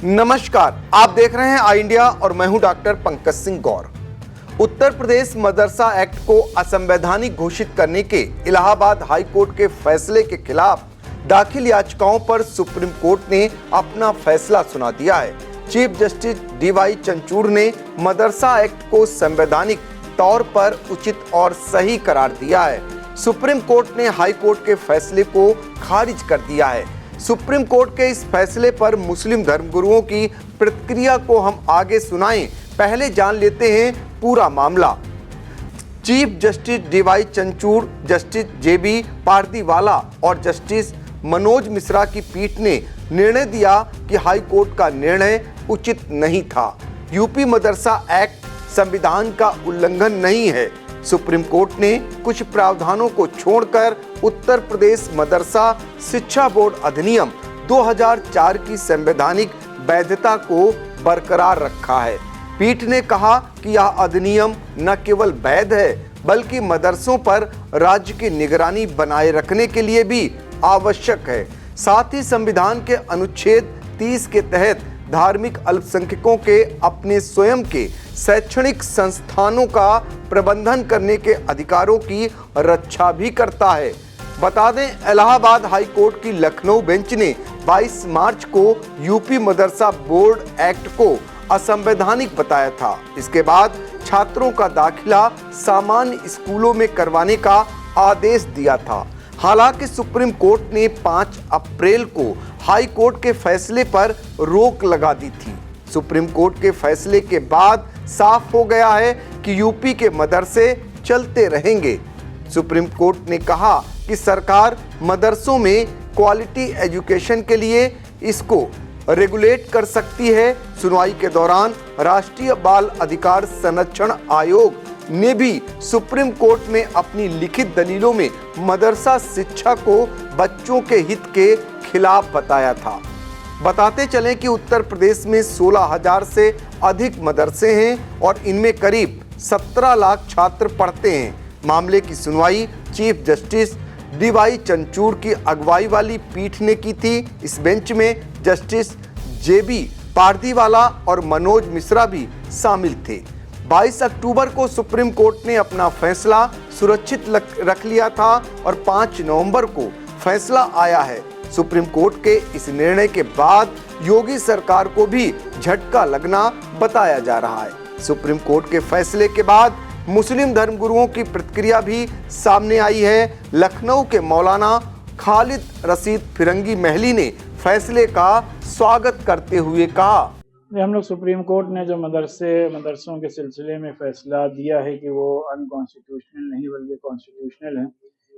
नमस्कार, आप देख रहे हैं आई इंडिया और मैं हूं डॉक्टर पंकज सिंह गौर। उत्तर प्रदेश मदरसा एक्ट को असंवैधानिक घोषित करने के इलाहाबाद हाई कोर्ट के फैसले के खिलाफ दाखिल याचिकाओं पर सुप्रीम कोर्ट ने अपना फैसला सुना दिया है। चीफ जस्टिस डीवाई चंद्रचूड़ ने मदरसा एक्ट को संवैधानिक तौर पर उचित और सही करार दिया है। सुप्रीम कोर्ट ने हाई कोर्ट के फैसले को खारिज कर दिया है। सुप्रीम कोर्ट के इस फैसले पर मुस्लिम धर्मगुरुओं की प्रतिक्रिया को हम आगे सुनाएं, पहले जान लेते हैं पूरा मामला। Chief justice DY Chandrachud, justice JB Pardiwala और जस्टिस मनोज मिश्रा की पीठ ने निर्णय दिया कि हाई कोर्ट का निर्णय उचित नहीं था। यूपी मदरसा एक्ट संविधान का उल्लंघन नहीं है। सुप्रीम कोर्ट ने कुछ प्रावधानों को छोड़कर उत्तर प्रदेश मदरसा शिक्षा बोर्ड अधिनियम 2004 की संवैधानिक वैधता को बरकरार रखा है। पीठ ने कहा कि यह अधिनियम न केवल वैध है बल्कि मदरसों पर राज्य की निगरानी बनाए रखने के लिए भी आवश्यक है। साथ ही संविधान के अनुच्छेद 30 के तहत धार्मिक अल्पसंख्यकों के अपने स्वयं के शैक्षणिक संस्थानों का प्रबंधन करने के अधिकारों की रक्षा भी करता है। बता दें, इलाहाबाद हाई कोर्ट की लखनऊ बेंच ने 22 मार्च को यूपी मदरसा बोर्ड एक्ट को असंवैधानिक बताया था। इसके बाद छात्रों का दाखिला सामान्य स्कूलों में करवाने का आदेश दिया था। हालांकि सुप्रीम कोर्ट ने 5 अप्रैल को हाई कोर्ट के फैसले पर रोक लगा दी थी। सुप्रीम कोर्ट के फैसले के बाद साफ हो गया है कि यूपी के मदरसे चलते रहेंगे। सुप्रीम कोर्ट ने कहा कि सरकार मदरसों में क्वालिटी एजुकेशन के लिए इसको रेगुलेट कर सकती है। सुनवाई के दौरान राष्ट्रीय बाल अधिकार संरक्षण आयोग ने भी सुप्रीम कोर्ट में अपनी लिखित दलीलों में मदरसा शिक्षा को बच्चों के हित के खिलाफ बताया था। बताते चलें कि उत्तर प्रदेश में 16,000 से अधिक मदरसे हैं और इनमें करीब 17 लाख छात्र पढ़ते हैं। मामले की सुनवाई चीफ जस्टिस डीवाई चंद्रचूड़ की अगुवाई वाली पीठ ने की थी। इस बेंच में जस्टिस जेबी पारदीवाला और मनोज मिश्रा भी शामिल थे। 22 अक्टूबर को सुप्रीम कोर्ट ने अपना फैसला सुरक्षित रख लिया था और 5 नवंबर को फैसला आया है। सुप्रीम कोर्ट के इस निर्णय के बाद योगी सरकार को भी झटका लगना बताया जा रहा है। सुप्रीम कोर्ट के फैसले के बाद मुस्लिम धर्मगुरुओं की प्रतिक्रिया भी सामने आई है। लखनऊ के मौलाना खालिद रशीद फिरंगी महली ने फैसले का स्वागत करते हुए कहा, हम लोग सुप्रीम कोर्ट ने जो मदरसों के सिलसिले में फैसला दिया है कि वो अनकॉन्स्टिट्यूशनल नहीं बल्कि कॉन्स्टिट्यूशनल है,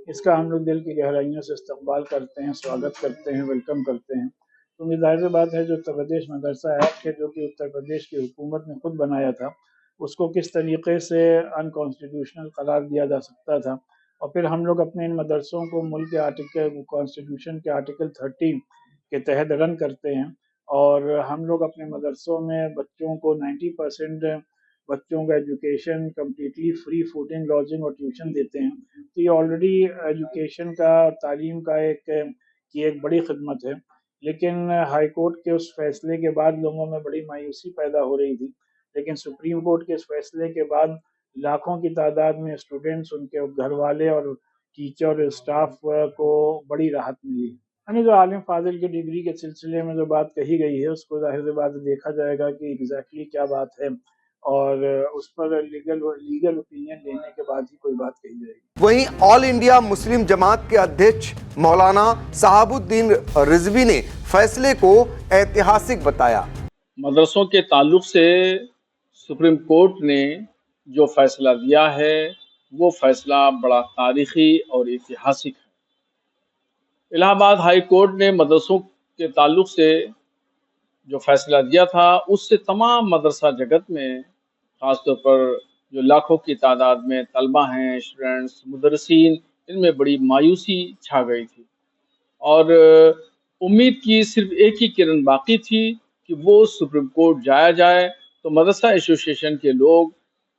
इसका हम लोग दिल की गहराइयों से इस्तकबाल करते हैं, स्वागत करते हैं, वेलकम करते हैं। क्योंकि जाहिर सी बात है, जो उत्तर प्रदेश मदरसा एक्ट है जो कि उत्तर प्रदेश की हुकूमत ने खुद बनाया था, उसको किस तरीके से अनकॉन्स्टिट्यूशनल करार दिया जा सकता था। और फिर हम लोग अपने इन मदरसों को मुल्क के आर्टिकल कॉन्स्टिट्यूशन के आर्टिकल 30 के तहत रन करते हैं और हम लोग अपने मदरसों में बच्चों को 90% बच्चों का education completely free fooding, lodging और ट्यूशन देते हैं। तो ये ऑलरेडी एजुकेशन का और तालीम का एक बड़ी खिदमत है। लेकिन हाई कोर्ट के उस फैसले के बाद लोगों में बड़ी मायूसी पैदा हो रही थी। लेकिन सुप्रीम कोर्ट के इस फैसले के बाद लाखों की तादाद में स्टूडेंट्स, उनके घर वाले और टीचर और स्टाफ को बड़ी राहत मिली। जो आलिम फाजिल की डिग्री के सिलसिले में जो बात कही गई है उसको जाहिर सी बात देखा जाएगा कि एग्जैक्टली क्या बात है और उस पर लीगल ओपिनियन लेने के बाद ही कोई बात कही जाएगी। वहीं ऑल इंडिया मुस्लिम जमात के अध्यक्ष मौलाना साहबुद्दीन रिजवी ने फैसले को ऐतिहासिक बताया। मदरसों के ताल्लुक से सुप्रीम कोर्ट ने जो फैसला दिया है वो फैसला बड़ा तारीखी और ऐतिहासिक है। इलाहाबाद हाई कोर्ट ने मदरसों के ताल्लुक से जो फैसला दिया था उससे तमाम मदरसा जगत में, ख़ासतौर पर जो लाखों की तादाद में तलबा हैं, स्टूडेंट्स, मुदर्रिसीन, इनमें बड़ी मायूसी छा गई थी और उम्मीद की सिर्फ एक ही किरण बाकी थी कि वो सुप्रीम कोर्ट जाया जाए। तो मदरसा एसोसिएशन के लोग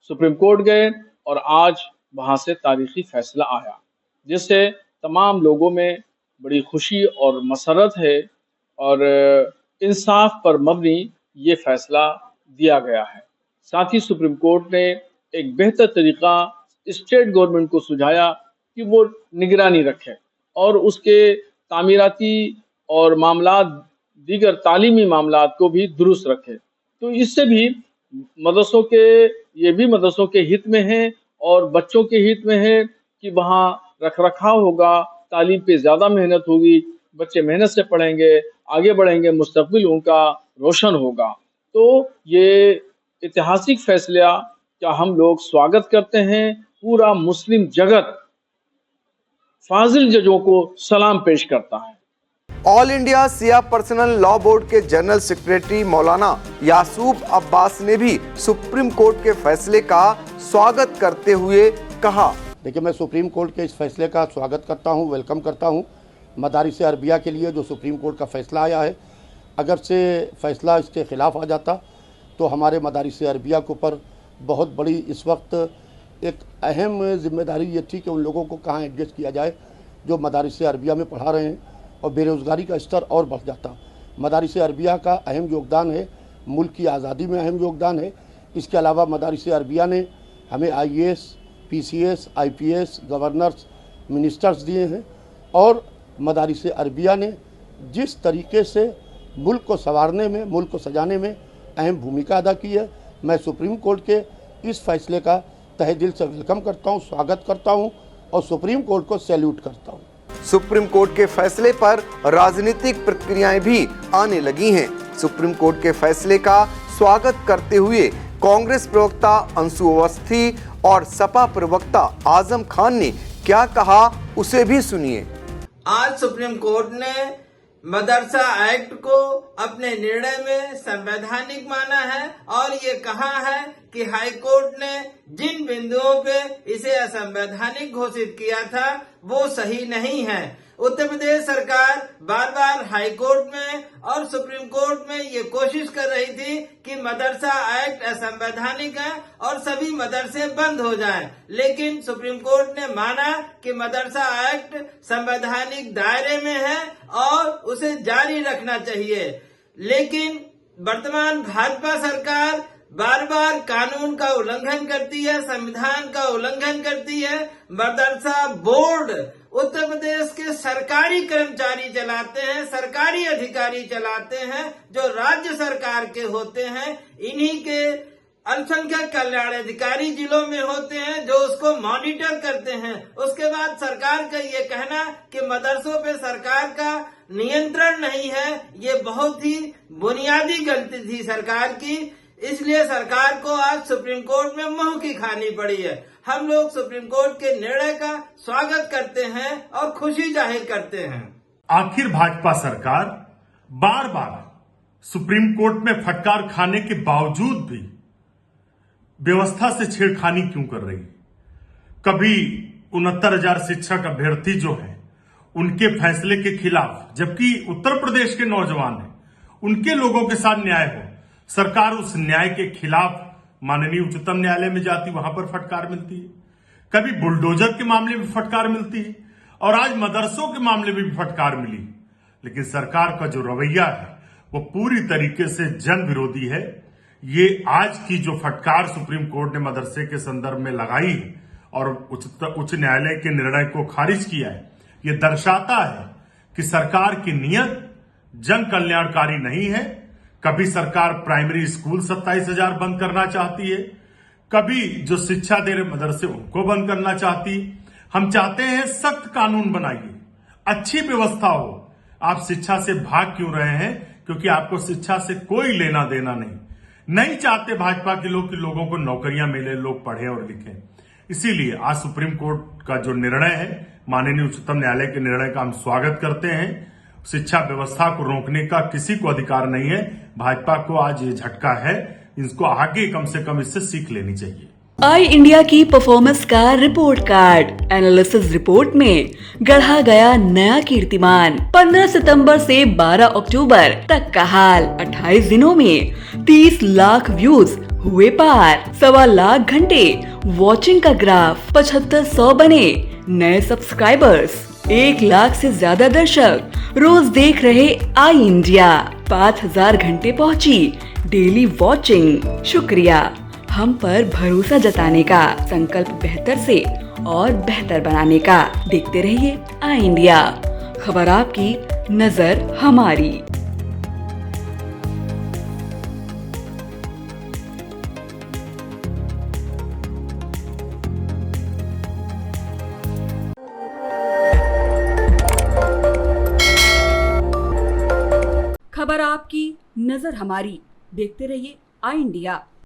सुप्रीम कोर्ट गए और आज वहाँ से तारीखी फैसला आया, जिससे तमाम लोगों में बड़ी खुशी और मसरत है और इंसाफ पर मबनी ये फैसला दिया गया है। साथ ही सुप्रीम कोर्ट ने एक बेहतर तरीका स्टेट गवर्नमेंट को सुझाया कि वो निगरानी रखे और उसके तामीराती और मामलात, दीगर तालीमी मामलात को भी दुरुस्त रखे। तो इससे भी मदरसों के हित में है और बच्चों के हित में है कि वहाँ रखरखाव होगा, तालीम पे ज़्यादा मेहनत होगी, बच्चे मेहनत से पढ़ेंगे, आगे बढ़ेंगे, मुस्तकबिल उनका रोशन होगा। तो ये ऐतिहासिक फैसला का हम लोग स्वागत करते हैं। पूरा मुस्लिम जगत फाजिल जजों को सलाम पेश करता है। ऑल इंडिया शिया पर्सनल लॉ बोर्ड के जनरल सेक्रेटरी मौलाना यासूब अब्बास ने भी सुप्रीम कोर्ट के फैसले का स्वागत करते हुए कहा, देखिए, मैं सुप्रीम कोर्ट के इस फैसले का स्वागत करता हूं, वेलकम करता हूं। मदारिस अरबिया के लिए जो सुप्रीम कोर्ट का फैसला आया है, अगर से फैसला इसके ख़िलाफ़ आ जाता तो हमारे मदारिस अरबिया के ऊपर बहुत बड़ी इस वक्त एक अहम जिम्मेदारी ये थी कि उन लोगों को कहाँ एडजस्ट किया जाए जो मदारिस अरबिया में पढ़ा रहे हैं, और बेरोज़गारी का स्तर और बढ़ जाता। मदारिस अरबिया का अहम योगदान है, मुल्क की आज़ादी में अहम योगदान है। इसके अलावा मदारिस अरबिया ने हमें IAS, PCS, IPS, governors, ministers दिए हैं, और मदारिस अरबिया ने जिस तरीके से मुल्क को संवारने में, मुल्क को सजाने में अहम भूमिका अदा की है, मैं सुप्रीम कोर्ट के इस फैसले का तहे दिल से वेलकम करता हूँ, स्वागत करता हूँ और सुप्रीम कोर्ट को सैल्यूट करता हूँ। सुप्रीम कोर्ट के फैसले पर राजनीतिक प्रक्रियाएं भी आने लगी हैं। सुप्रीम कोर्ट के फैसले का स्वागत करते हुए कांग्रेस प्रवक्ता अंशु अवस्थी और सपा प्रवक्ता आजम खान ने क्या कहा, उसे भी सुनिए। आज सुप्रीम कोर्ट ने मदरसा एक्ट को अपने निर्णय में संवैधानिक माना है और ये कहा है कि हाई कोर्ट ने जिन बिंदुओं पे इसे असंवैधानिक घोषित किया था वो सही नहीं है। उत्तर प्रदेश सरकार बार बार हाई कोर्ट में और सुप्रीम कोर्ट में ये कोशिश कर रही थी कि मदरसा एक्ट असंवैधानिक है और सभी मदरसे बंद हो जाएं, लेकिन सुप्रीम कोर्ट ने माना कि मदरसा एक्ट संवैधानिक दायरे में है और उसे जारी रखना चाहिए। लेकिन वर्तमान भाजपा सरकार बार बार कानून का उल्लंघन करती है, संविधान का उल्लंघन करती है। मदरसा बोर्ड उत्तर प्रदेश के सरकारी कर्मचारी चलाते हैं, सरकारी अधिकारी चलाते हैं जो राज्य सरकार के होते हैं। इन्हीं के अल्पसंख्यक कल्याण अधिकारी जिलों में होते हैं जो उसको मॉनिटर करते हैं। उसके बाद सरकार का ये कहना कि मदरसों पे सरकार का नियंत्रण नहीं है, ये बहुत ही बुनियादी गलती थी सरकार की। इसलिए सरकार को आज सुप्रीम कोर्ट में मुंह की खानी पड़ी है। हम लोग सुप्रीम कोर्ट के निर्णय का स्वागत करते हैं और खुशी जाहिर करते हैं। आखिर भाजपा सरकार बार बार सुप्रीम कोर्ट में फटकार खाने के बावजूद भी व्यवस्था से छेड़खानी क्यों कर रही? कभी 69,000 शिक्षक अभ्यर्थी जो हैं उनके फैसले के खिलाफ, जबकि उत्तर प्रदेश के नौजवान हैं, उनके लोगों के साथ न्याय हो, सरकार उस न्याय के खिलाफ माननीय उच्चतम न्यायालय में जाती, वहां पर फटकार मिलती है। कभी बुलडोजर के मामले में फटकार मिलती है और आज मदरसों के मामले में भी फटकार मिली। लेकिन सरकार का जो रवैया है वो पूरी तरीके से जन विरोधी है। ये आज की जो फटकार सुप्रीम कोर्ट ने मदरसे के संदर्भ में लगाई है और उच्च न्यायालय के निर्णय को खारिज किया है, ये दर्शाता है कि सरकार की नीयत जन कल्याणकारी नहीं है। कभी सरकार प्राइमरी स्कूल 27,000 बंद करना चाहती है, कभी जो शिक्षा दे रहे मदरसे उनको बंद करना चाहती। हम चाहते हैं सख्त कानून बनाइए, अच्छी व्यवस्था हो। आप शिक्षा से भाग क्यों रहे हैं? क्योंकि आपको शिक्षा से कोई लेना देना नहीं चाहते भाजपा के लोग कि लोगों को नौकरियां मिले, लोग पढ़े और लिखें। इसीलिए आज सुप्रीम कोर्ट का जो निर्णय है, माननीय उच्चतम न्यायालय के निर्णय का हम स्वागत करते हैं। शिक्षा व्यवस्था को रोकने का किसी को अधिकार नहीं है। भाजपा को आज ये झटका है, इसको आगे कम से कम इससे सीख लेनी चाहिए। आई इंडिया की परफॉर्मेंस का रिपोर्ट कार्ड एनालिसिस रिपोर्ट में गढ़ा गया नया कीर्तिमान। 15 सितंबर से 12 अक्टूबर तक का हाल। 28 दिनों में 30 लाख व्यूज हुए पार। 1.25 लाख घंटे वॉचिंग का ग्राफ। 7500 बने नए सब्सक्राइबर्स। 1 लाख से ज्यादा दर्शक रोज देख रहे आई इंडिया। 5000 घंटे पहुंची डेली वॉचिंग। शुक्रिया हम पर भरोसा जताने का, संकल्प बेहतर से और बेहतर बनाने का। देखते रहिए आई इंडिया, खबर आपकी, नजर हमारी। खबर आपकी, नजर हमारी। देखते रहिए आई इंडिया।